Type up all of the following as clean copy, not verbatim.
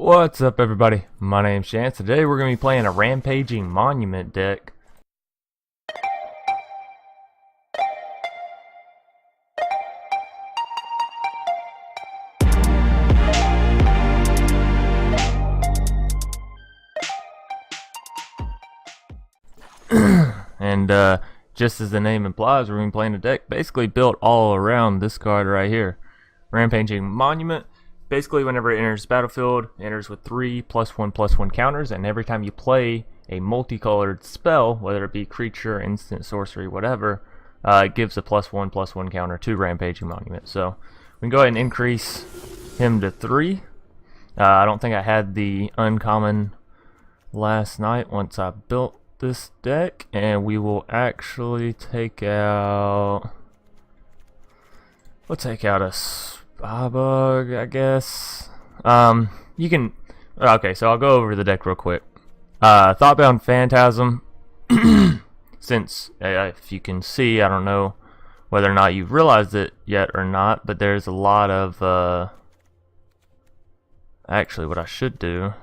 What's up, everybody? My name's Chance. Today we're going to be playing a Rampaging Monument deck. And just as the name implies, we're going to be playing a deck basically built all around this card right here. Rampaging Monument. Basically, whenever it enters the battlefield, it enters with 3 +1/+1 counters, and every time you play a multicolored spell, whether it be creature, instant, sorcery, whatever, it gives a +1/+1 counter to Rampaging Monument. So we can go ahead and increase him to 3. I don't think I had the uncommon last night once I built this deck, and we will actually take out... We'll take out a Spybug, I guess. You can... Okay, so I'll go over the deck real quick. Thoughtbound Phantasm. Since, if you can see, I don't know whether or not you've realized it yet or not, but there's a lot of... Actually, what I should do...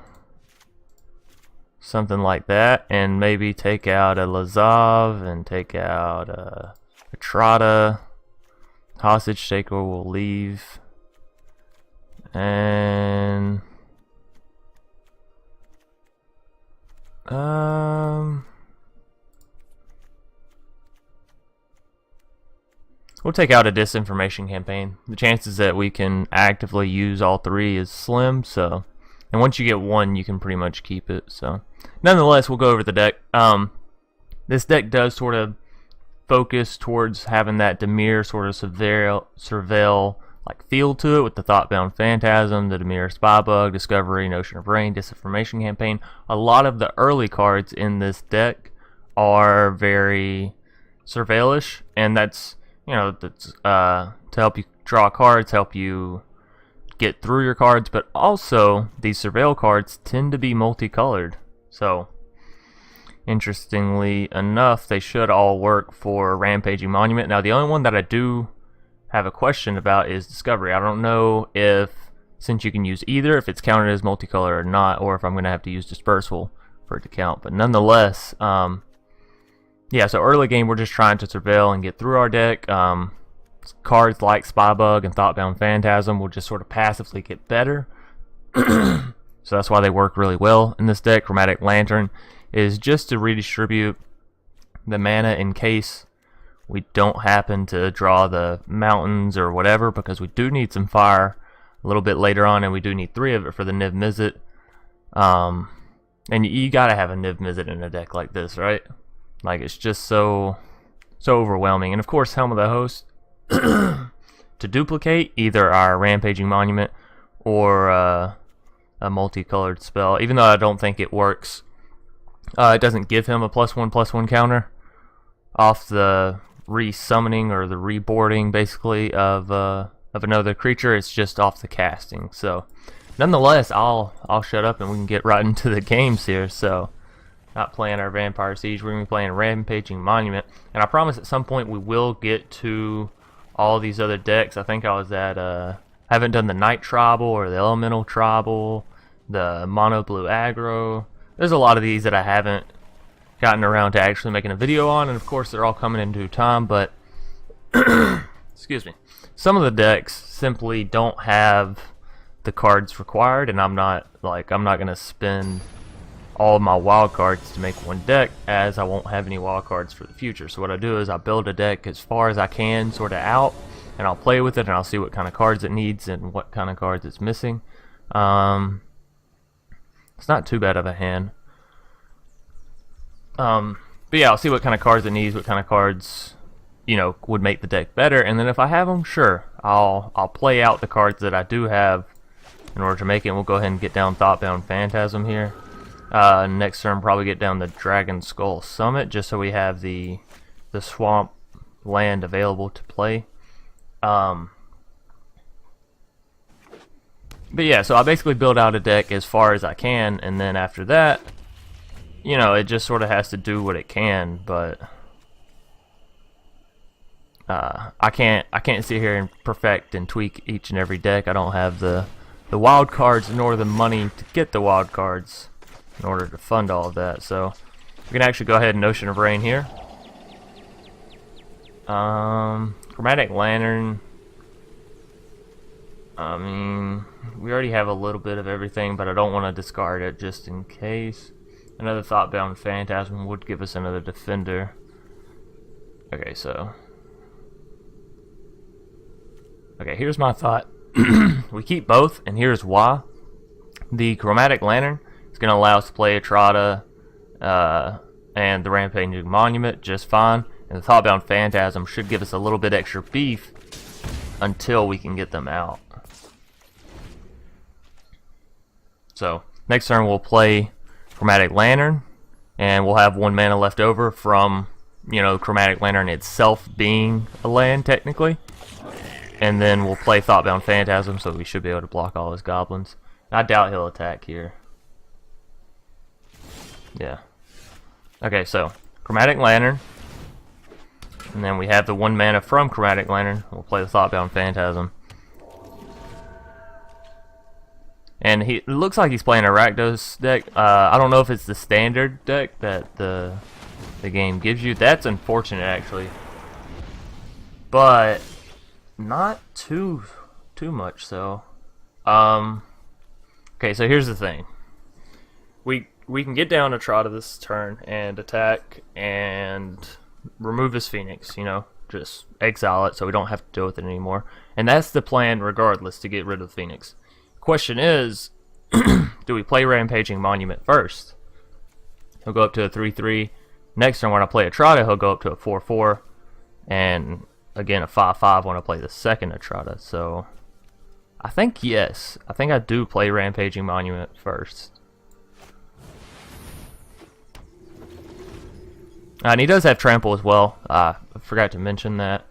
something like that, and maybe take out a Lazav and take out a Etrata. Hostage Taker will leave, and we'll take out a Disinformation Campaign. The chances that we can actively use all 3 is slim, so, and once you get 1 you can pretty much keep it. So nonetheless, we'll go over the deck. This deck does sort of focus towards having that Dimir sort of surveil like feel to it, with the Thoughtbound Phantasm, the Dimir Spybug, Discovery, Notion of Rain, Disinformation Campaign. A lot of the early cards in this deck are very surveilish, and that's, you know, that's to help you draw cards, help you get through your cards, but also these surveil cards tend to be multicolored. So interestingly enough, they should all work for Rampaging Monument. Now, the only one that I do have a question about is Discovery. I don't know if, since you can use either, if it's counted as multicolor or not, or if I'm going to have to use Dispersal for it to count. But nonetheless, yeah, so early game we're just trying to surveil and get through our deck. Cards like Spybug and Thoughtbound Phantasm will just sort of passively get better. So that's why they work really well in this deck. Chromatic Lantern is just to redistribute the mana in case we don't happen to draw the mountains or whatever, because we do need some fire a little bit later on, and we do need 3 of it for the Niv-Mizzet. And you gotta have a Niv-Mizzet in a deck like this, right? Like, it's just so overwhelming. And of course, Helm of the Host to duplicate either our Rampaging Monument or a multicolored spell, even though I don't think it works. It doesn't give him a +1/+1 counter off the resummoning or the reboarding, basically, of another creature. It's just off the casting. So nonetheless, I'll shut up and we can get right into the games here. So, not playing our Vampire Siege, we're going to be playing Rampaging Monument, and I promise at some point we will get to all these other decks. I think I was at haven't done the Night Tribal or the Elemental Tribal, the Mono Blue Aggro. There's a lot of these that I haven't gotten around to actually making a video on, and of course they're all coming in due time, but excuse me, some of the decks simply don't have the cards required, and I'm not going to spend all of my wild cards to make one deck, as I won't have any wild cards for the future. So what I do is I build a deck as far as I can sort of out, and I'll play with it and I'll see what kind of cards it needs and what kind of cards it's missing. It's not too bad of a hand. But yeah, I'll see what kind of cards it needs, what kind of cards, you know, would make the deck better, and then if I have them, sure, I'll play out the cards that I do have in order to make it. And we'll go ahead and get down Thoughtbound Phantasm here. Next turn, probably get down the Dragonskull Summit, just so we have the swamp land available to play. But yeah, so I basically build out a deck as far as I can, and then after that, you know, it just sort of has to do what it can. But I can't sit here and perfect and tweak each and every deck. I don't have the the wild cards nor the money to get the wild cards in order to fund all of that. So we can actually go ahead and Ocean of Rain here. Chromatic Lantern. I mean, we already have a little bit of everything, but I don't want to discard it just in case. Another Thoughtbound Phantasm would give us another defender. Okay, so... okay, here's my thought. We keep both, and here's why. The Chromatic Lantern is going to allow us to play Etrata and the Rampaging Monument just fine. And the Thoughtbound Phantasm should give us a little bit extra beef until we can get them out. So, next turn we'll play Chromatic Lantern, and we'll have 1 mana left over from, you know, Chromatic Lantern itself being a land, technically. And then we'll play Thoughtbound Phantasm, so we should be able to block all his goblins. I doubt he'll attack here. Yeah. Okay, so, Chromatic Lantern. And then we have the 1 mana from Chromatic Lantern. We'll play the Thoughtbound Phantasm. And it looks like he's playing a Rakdos deck. I don't know if it's the standard deck that the game gives you. That's unfortunate, actually. But not too much so. Okay, so here's the thing. We can get down to Etrata this turn and attack and remove his Phoenix, you know, just exile it so we don't have to deal with it anymore. And that's the plan regardless, to get rid of the Phoenix. Question is, do we play Rampaging Monument first? He'll go up to a 3/3. Next turn when I play Etrata, he'll go up to a 4/4. And again a 5/5 when I play the second Etrata. So I think yes. I think I do play Rampaging Monument first. And he does have Trample as well. I forgot to mention that.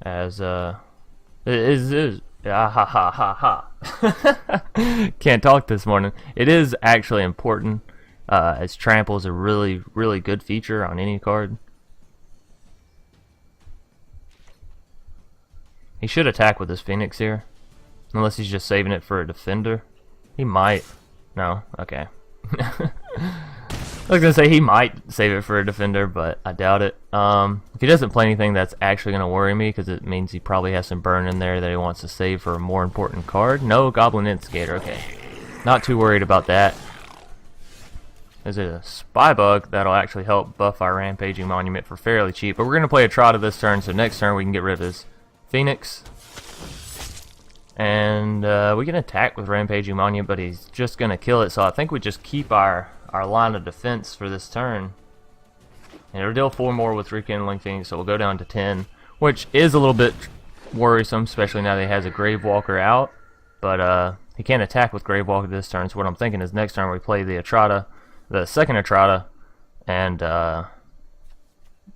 As can't talk this morning. It is actually important, as Trample is a really good feature on any card. He should attack with his Phoenix here, unless he's just saving it for a defender. He might. No, okay. I was gonna say he might save it for a defender, but I doubt it. If he doesn't play anything, that's actually gonna worry me, because it means he probably has some burn in there that he wants to save for a more important card. No, Goblin Instigator. Okay, not too worried about that. There's a Spy Bug that'll actually help buff our Rampaging Monument for fairly cheap. But we're gonna play Etrata this turn, so next turn we can get rid of his Phoenix. And we can attack with Rampaging Monument, but he's just gonna kill it. So I think we just keep our line of defense for this turn. And it'll deal 4 more with Rekindling Phoenix, so we'll go down to 10, which is a little bit worrisome, especially now that he has a Gravewalker out. But he can't attack with Gravewalker this turn, so what I'm thinking is next turn we play the Etrata, the second Etrata, and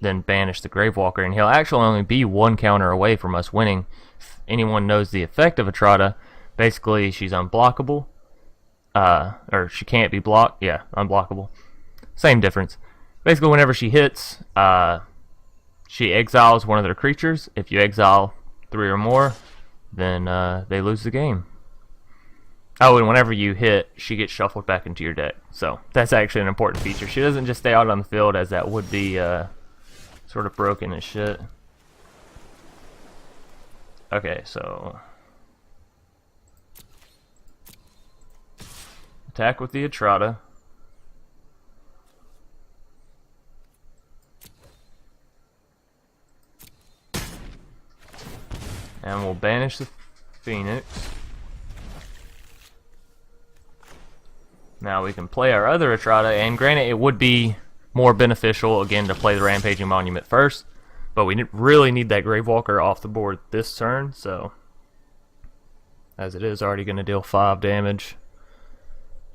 then banish the Gravewalker, and he'll actually only be 1 counter away from us winning. If anyone knows the effect of Etrata, basically she's unblockable. Or she can't be blocked. Yeah, unblockable. Same difference. Basically, whenever she hits, she exiles one of their creatures. If you exile 3 or more, then they lose the game. Oh, and whenever you hit, she gets shuffled back into your deck. So that's actually an important feature. She doesn't just stay out on the field, as that would be sort of broken as shit. Okay, so attack with the Etrata. And we'll banish the Phoenix. Now we can play our other Etrata, and granted it would be more beneficial again to play the Rampaging Monument first, but we really need that Gravewalker off the board this turn, so as it is already going to deal 5 damage.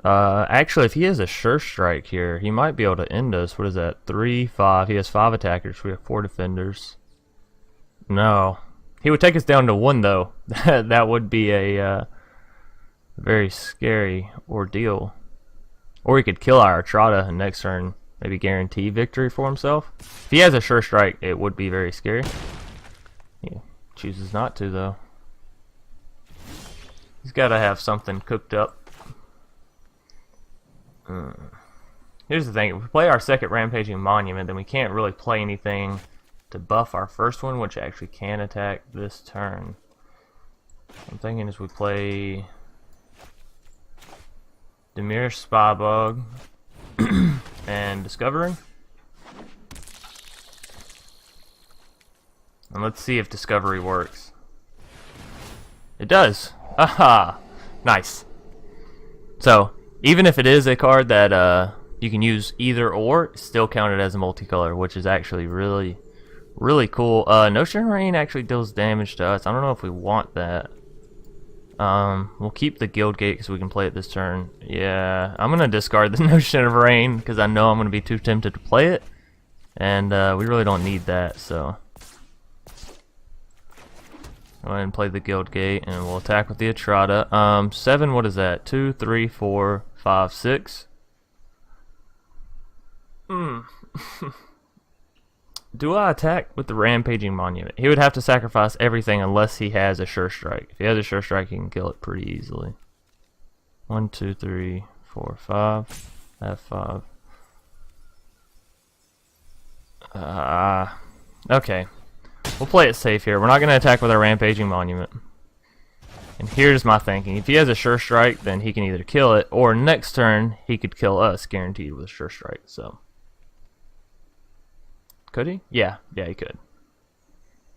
Actually, if he has a Sure Strike here, he might be able to end us. What is that? 3, 5. He has 5 attackers. We have 4 defenders. No. He would take us down to 1, though. That would be a very scary ordeal. Or he could kill our Etrata and next turn maybe guarantee victory for himself. If he has a Sure Strike, it would be very scary. He chooses not to, though. He's got to have something cooked up. Here's the thing. If we play our second Rampaging Monument, then we can't really play anything to buff our first one, which actually can attack this turn. I'm thinking as we play Demir Spybug and Discovering. And let's see if Discovery works. It does! Aha! Nice. So, even if it is a card that you can use either or, it's still counted as a multicolor, which is actually really, really cool. Notion Rain actually deals damage to us. I don't know if we want that. We'll keep the Guild Gate because we can play it this turn. Yeah, I'm going to discard the Notion of Rain because I know I'm going to be too tempted to play it. And we really don't need that, so... Go ahead and play the Guild Gate, and we'll attack with the Etrata. 7, what is that? 2, 3, 4, 5, 6. Do I attack with the Rampaging Monument? He would have to sacrifice everything unless he has a Sure Strike. If he has a Sure Strike, he can kill it pretty easily. 1, 2, 3, 4, 5. F5. Okay. We'll play it safe here. We're not going to attack with our Rampaging Monument. And here's my thinking. If he has a Sure Strike, then he can either kill it, or next turn, he could kill us, guaranteed, with a Sure Strike. So, could he? Yeah, he could.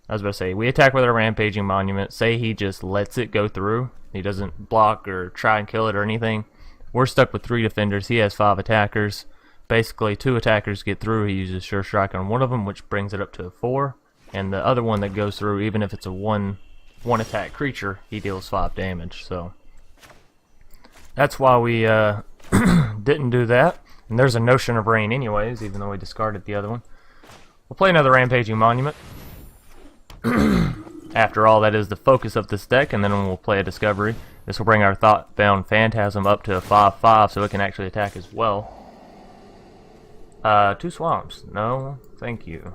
I was about to say, we attack with our Rampaging Monument. Say he just lets it go through. He doesn't block or try and kill it or anything. We're stuck with 3 defenders. He has 5 attackers. Basically, 2 attackers get through. He uses Sure Strike on one of them, which brings it up to a 4. And the other one that goes through, even if it's a one attack creature, he deals 5 damage. So that's why we didn't do that. And there's a Notion of Rain anyways, even though we discarded the other one. We'll play another Rampaging Monument. After all, that is the focus of this deck, and then we'll play a Discovery. This will bring our Thoughtbound Phantasm up to a 5/5, so it can actually attack as well. 2 Swamps. No, thank you.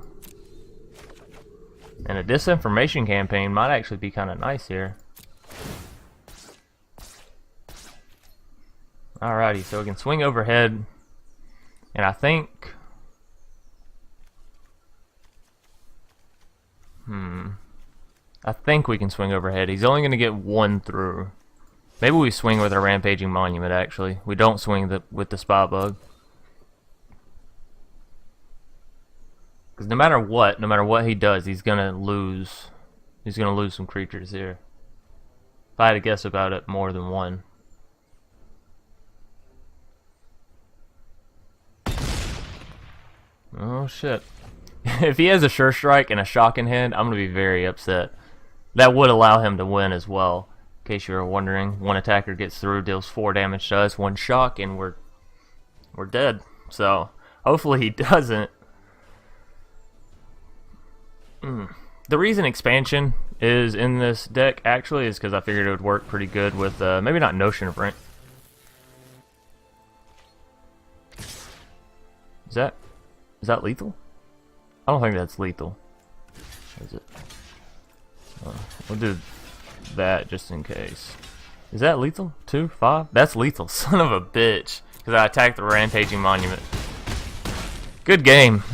And a Disinformation Campaign might actually be kind of nice here. Alrighty, so we can swing overhead. And I think... I think we can swing overhead. He's only going to get 1 through. Maybe we swing with our Rampaging Monument, actually. We don't swing with the Spybug. Because no matter what he does, he's gonna lose. He's gonna lose some creatures here. If I had to guess about it, more than 1. Oh shit! If he has a Sure Strike and a Shock in hand, I'm gonna be very upset. That would allow him to win as well. In case you were wondering, 1 attacker gets through, deals 4 damage to us, 1 shock, and we're dead. So hopefully he doesn't. The reason Expansion is in this deck actually is because I figured it would work pretty good with maybe not Notion of Rain. Is that lethal? I don't think that's lethal. Is it? We'll do that just in case. Is that lethal? 2, 5? That's lethal. Son of a bitch. Because I attacked the Rampaging Monument. Good game.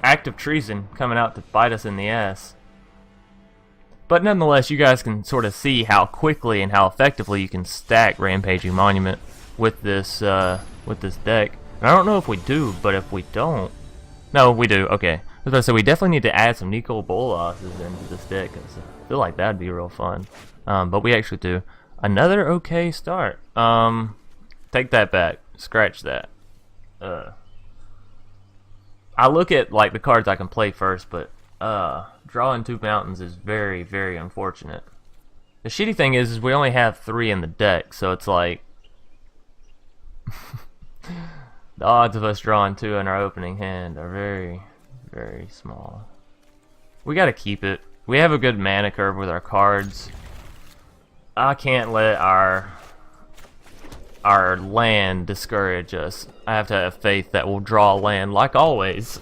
Act of treason coming out to bite us in the ass. But nonetheless, you guys can sort of see how quickly and how effectively you can stack Rampaging Monument with this deck. And I don't know if we do, but if we don't... No, we do. Okay. So we definitely need to add some Nicol Bolas into this deck. Cause I feel like that'd be real fun. But we actually do. Another okay start. Take that back. Scratch that. I look at like the cards I can play first, but drawing 2 mountains is very, very unfortunate. The shitty thing is we only have 3 in the deck, so it's like the odds of us drawing 2 in our opening hand are very, very small. We gotta keep it. We have a good mana curve with our cards. I can't let our land discourage us. I have to have faith that we'll draw land like always.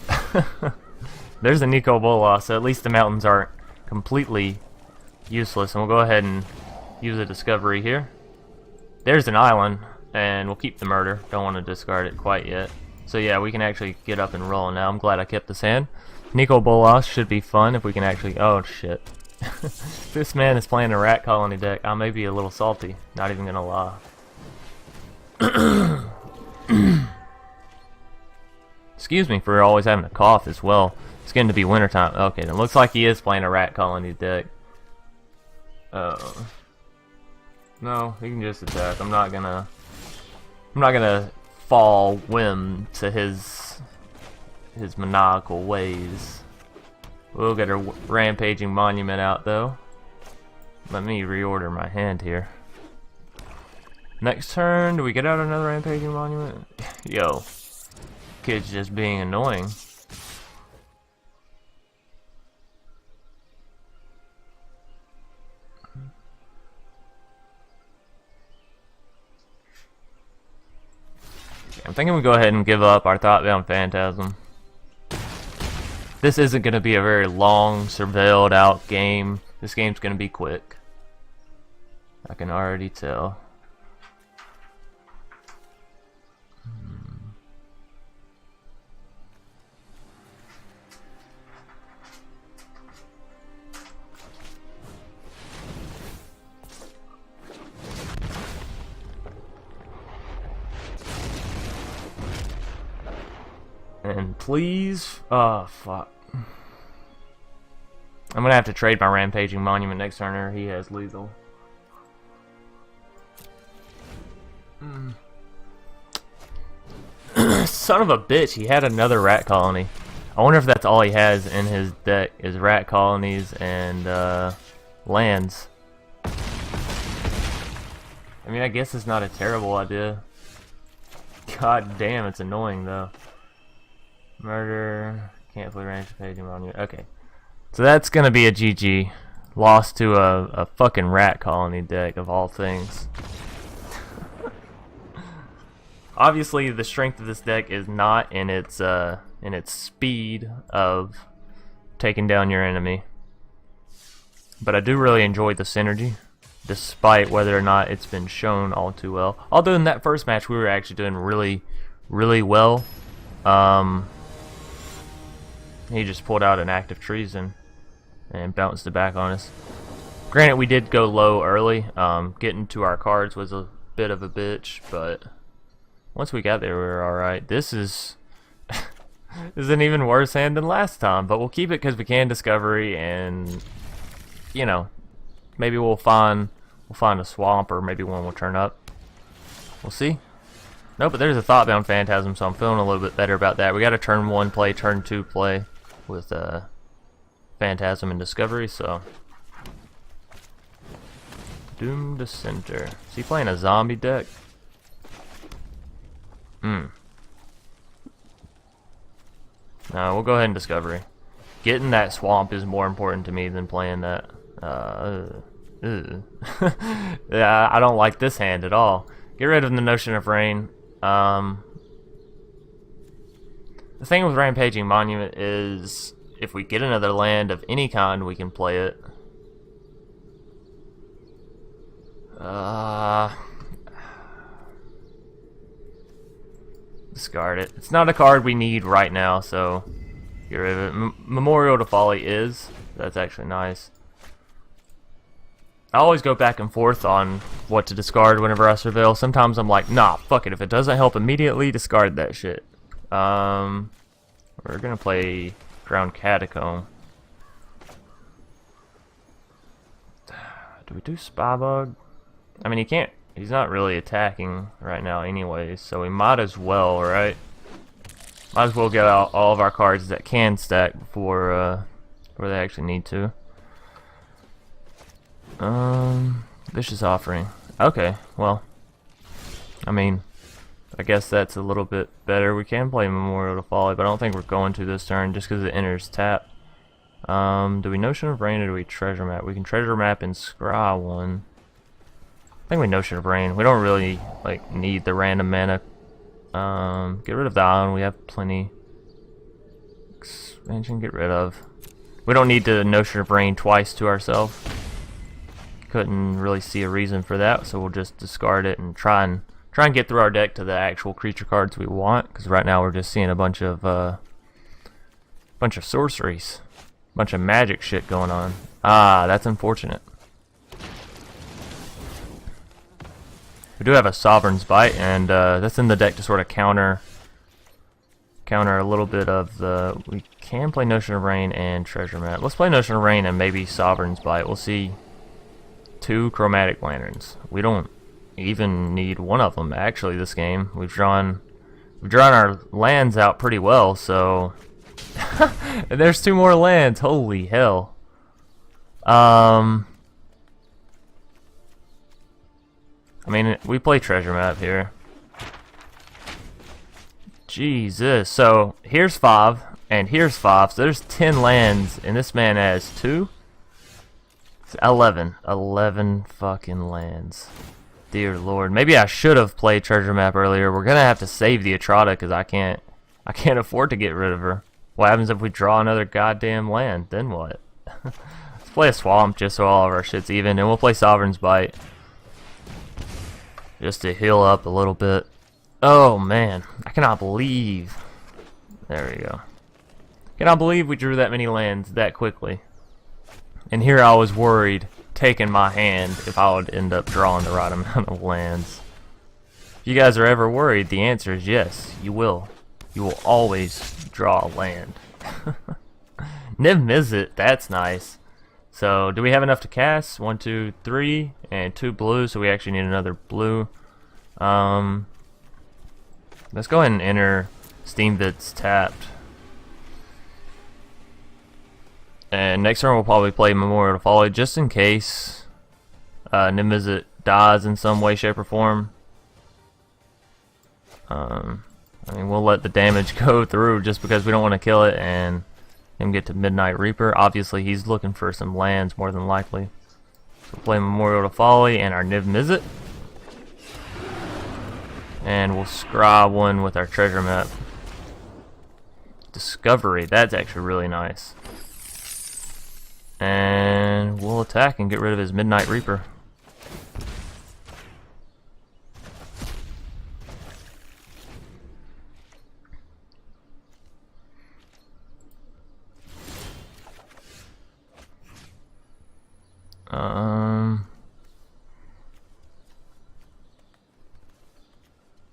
There's a Nicol Bolas, so at least the mountains aren't completely useless. And we'll go ahead and use a discovery here. There's an island, and we'll keep the murder. Don't want to discard it quite yet. So yeah, we can actually get up and roll now. I'm glad I kept this hand. Nicol Bolas should be fun if we can actually... Oh, shit. This man is playing a rat colony deck. I may be a little salty. Not even gonna lie. Excuse me for always having a cough as well. It's getting to be wintertime. Okay, it looks like he is playing a rat colony deck. No, he can just attack. I'm not gonna fall whim to his maniacal ways. We'll get a Rampaging Monument out though. Let me reorder my hand here. Next turn, do we get out another Rampaging Monument? Yo, kid's just being annoying. I'm thinking we go ahead and give up our Thought-Bound Phantasm. This isn't going to be a very long, surveilled out game. This game's going to be quick. I can already tell. And please, oh fuck. I'm gonna have to trade my Rampaging Monument next turn, or he has lethal. Son of a bitch, he had another rat colony. I wonder if that's all he has in his deck is rat colonies and lands. I mean, I guess it's not a terrible idea. God damn, it's annoying though. Murder, can't play Rampaging Monument. Okay, so that's gonna be a GG. Lost to a fucking rat colony deck of all things. Obviously, the strength of this deck is not in its speed of taking down your enemy, but I do really enjoy the synergy, despite whether or not it's been shown all too well. Although in that first match we were actually doing really well. He just pulled out an active treason and bounced it back on us. Granted, we did go low early. Getting to our cards was a bit of a bitch, but once we got there, we were alright. This is an even worse hand than last time, but we'll keep it because we can discovery, and you know, maybe we'll find a swamp, or maybe one will turn up. We'll see. No, but there's a Thought-Bound Phantasm, so I'm feeling a little bit better about that. We got a turn 1 play, turn 2 play with Phantasm and Discovery, so Doom to Center. Is he playing a zombie deck? No, we'll go ahead and Discovery. Getting that swamp is more important to me than playing that. Yeah, I don't like this hand at all. Get rid of the Notion of Rain. The thing with Rampaging Monument is if we get another land of any kind, we can play it. Discard it. It's not a card we need right now, so get rid of it. Memorial to Folly is. That's actually nice. I always go back and forth on what to discard whenever I surveil. Sometimes I'm like, nah, fuck it. If it doesn't help immediately, discard that shit. We're gonna play Drowned Catacomb. Do we do Spybug? I mean, he can't. He's not really attacking right now anyways, so we might as well, right? Might as well get out all of our cards that can stack before they actually need to. Vicious Offering. Okay, well, I mean, I guess that's a little bit better. We can play Memorial to Folly, but I don't think we're going to this turn just because it enters tap. Do we Notion of Rain or do we Treasure Map? We can Treasure Map and scry one. I think we Notion of Rain. We don't really like need the random mana. Get rid of the island. We have plenty. Expansion, get rid of. We don't need to Notion of Rain twice to ourselves. couldn't really see a reason for that, so we'll just discard it and try and get through our deck to the actual creature cards we want, because right now we're just seeing a bunch of sorceries, bunch of magic shit going on. Ah, that's unfortunate. We do have a Sovereign's Bite, and that's in the deck to sort of counter a little bit of the... We can play Notion of Rain and Treasure Map. Let's play Notion of Rain and maybe Sovereign's Bite. We'll see 2 Chromatic Lanterns. We don't even need one of them, actually, this game. We've drawn our lands out pretty well, so... And there's 2 more lands. Holy hell. I mean, we play Treasure Map here. Jesus. So, here's 5, and here's 5. So, there's 10 lands, and this man has 2? It's 11. 11 fucking lands. Dear Lord. Maybe I should have played Treasure Map earlier. We're gonna have to save the Etrata, because I can't afford to get rid of her. What happens if we draw another goddamn land? Then what? Let's play a Swamp, just so all of our shit's even, and we'll play Sovereign's Bite. Just to heal up a little bit. Oh man, I cannot believe. There we go. Cannot believe we drew that many lands that quickly. And here I was worried, taking my hand, if I would end up drawing the right amount of lands. If you guys are ever worried, the answer is yes, you will. You will always draw a land. Niv-Mizzet, that's nice. So, do we have enough to cast? 1, 2, 3, and 2 blue, so we actually need another blue. Let's go ahead and enter Steamvit's tapped. And next turn we'll probably play Memorial to Folly, just in case Niv-Mizzet dies in some way, shape, or form. I mean, we'll let the damage go through just because we don't want to kill it and him get to Midnight Reaper. Obviously, he's looking for some lands more than likely. So we'll play Memorial to Folly and our Niv-Mizzet. And we'll scry one with our Treasure Map. Discovery, that's actually really nice. And we'll attack and get rid of his Midnight Reaper.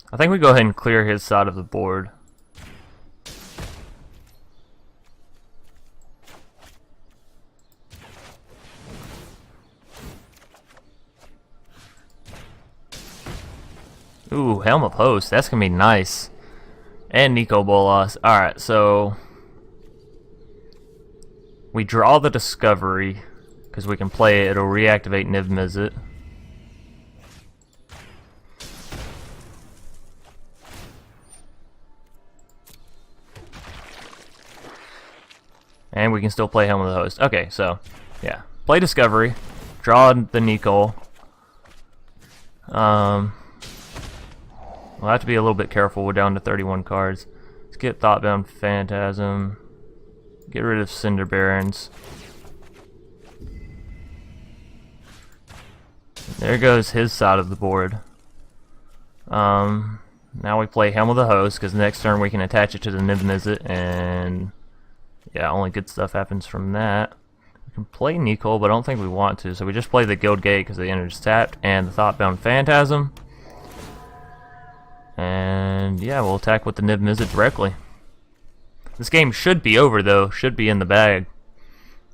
I think we go ahead and clear his side of the board. Ooh, Helm of Hosts. That's going to be nice. And Nicol Bolas. Alright, so we draw the Discovery because we can play it. It'll reactivate Niv-Mizzet. And we can still play Helm of the Host. Okay, so, yeah. Play Discovery. Draw the Nicol. We'll have to be a little bit careful. We're down to 31 cards. Let's get Thoughtbound Phantasm. Get rid of Cinder Barrens. There goes his side of the board. Now we play Helm of the Host, because next turn we can attach it to the Niv-Mizzet, and yeah, only good stuff happens from that. We can play Nicol, but I don't think we want to, so we just play the Guild Gate because the energy's tapped, and the Thoughtbound Phantasm. And yeah, we'll attack with the Niv-Mizzet directly. This game should be over though, should be in the bag.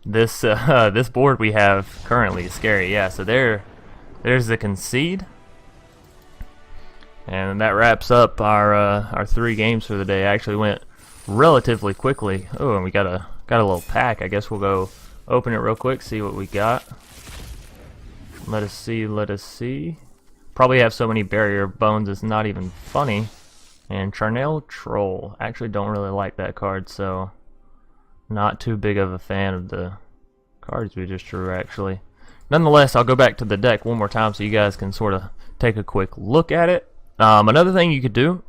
This this board we have currently is scary. Yeah, so there's the concede. And that wraps up our 3 games for the day. Actually went relatively quickly. Oh, and we got a little pack. I guess we'll go open it real quick, see what we got. Let us see. Probably have so many barrier bones it's not even funny. And Charnel Troll. Actually don't really like that card, so not too big of a fan of the cards we just drew actually. Nonetheless, I'll go back to the deck one more time so you guys can sort of take a quick look at it. Another thing you could do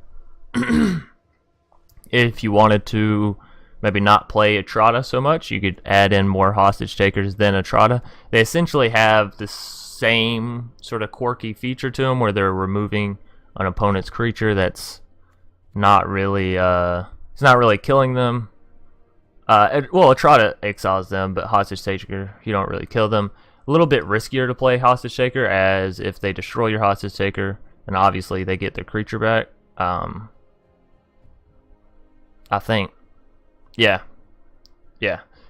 if you wanted to maybe not play Etrata so much, you could add in more hostage takers than Etrata. They essentially have this same sort of quirky feature to them where they're removing an opponent's creature that's not really it's not really killing them. Well, Etrata exiles them, but Hostage Taker, you don't really kill them. A little bit riskier to play Hostage Taker, as if they destroy your Hostage Taker, then obviously they get their creature back. I think. Yeah.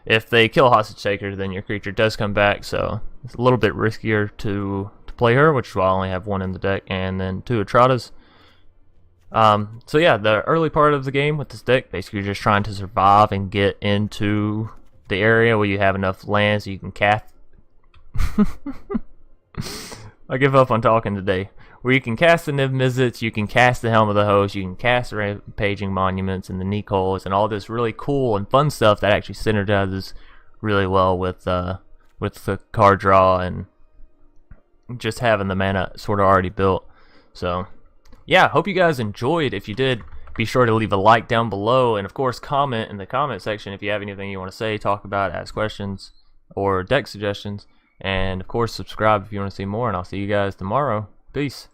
If they kill Hostage Taker, then your creature does come back, so it's a little bit riskier to play her, which is why I only have one in the deck, and then 2 Etratas. So yeah, the early part of the game with this deck, basically you're just trying to survive and get into the area where you have enough land so you can cast. I give up on talking today. Where you can cast the Niv-Mizzets, you can cast the Helm of the Host, you can cast the Rampaging Monuments and the Nicols and all this really cool and fun stuff that actually synergizes really well with the card draw and just having the mana sort of already built. So yeah, hope you guys enjoyed. If you did, be sure to leave a like down below, and of course comment in the comment section if you have anything you want to say, talk about, ask questions, or deck suggestions. And of course subscribe if you want to see more, and I'll see you guys tomorrow. Peace.